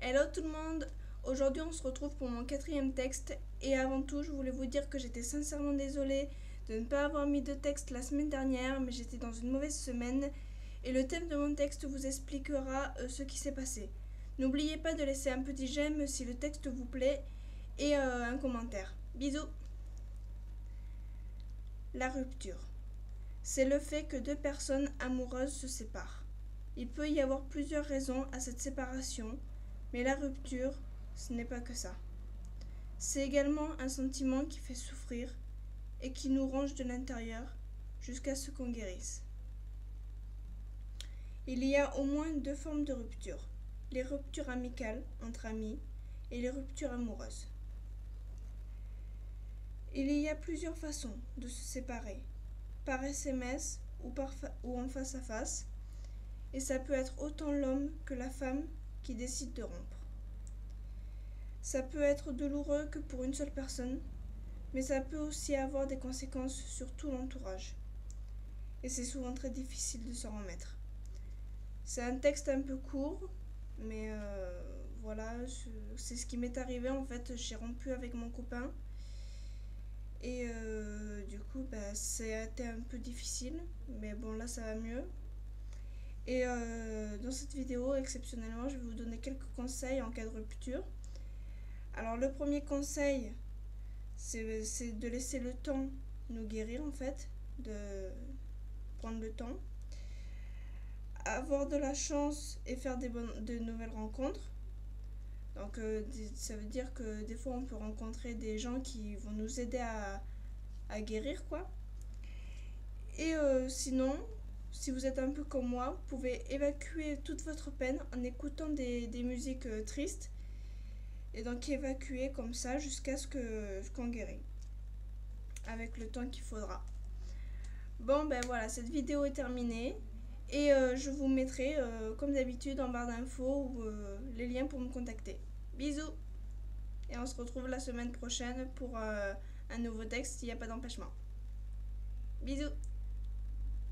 Hello tout le monde. Aujourd'hui on se retrouve pour mon quatrième texte et avant tout je voulais vous dire que j'étais sincèrement désolée de ne pas avoir mis de texte la semaine dernière, mais j'étais dans une mauvaise semaine et le thème de mon texte vous expliquera ce qui s'est passé. N'oubliez pas de laisser un petit j'aime si le texte vous plaît et un commentaire. Bisous. La rupture. C'est le fait que deux personnes amoureuses se séparent. Il peut y avoir plusieurs raisons à cette séparation, mais la rupture, ce n'est pas que ça. C'est également un sentiment qui fait souffrir et qui nous ronge de l'intérieur jusqu'à ce qu'on guérisse. Il y a au moins deux formes de rupture, les ruptures amicales entre amis et les ruptures amoureuses. Il y a plusieurs façons de se séparer, par SMS ou en face à face, et ça peut être autant l'homme que la femme qui décide de rompre. Ça peut être douloureux que pour une seule personne, mais ça peut aussi avoir des conséquences sur tout l'entourage. Et c'est souvent très difficile de s'en remettre. C'est un texte un peu court, mais voilà, c'est ce qui m'est arrivé en fait. J'ai rompu avec mon copain. Et du coup, c'était un peu difficile, mais bon, là ça va mieux. Et dans cette vidéo, exceptionnellement, je vais vous donner quelques conseils en cas de rupture. Alors le premier conseil, c'est de laisser le temps nous guérir en fait, de prendre le temps. Avoir de la chance et faire de nouvelles rencontres. Donc ça veut dire que des fois on peut rencontrer des gens qui vont nous aider à guérir quoi. Et sinon, si vous êtes un peu comme moi, vous pouvez évacuer toute votre peine en écoutant des musiques tristes. Et donc évacuer comme ça jusqu'à ce qu'on guérit. Avec le temps qu'il faudra. Bon ben voilà, cette vidéo est terminée. Et je vous mettrai, comme d'habitude, en barre d'infos les liens pour me contacter. Bisous. Et on se retrouve la semaine prochaine pour un nouveau texte s'il n'y a pas d'empêchement. Bisous.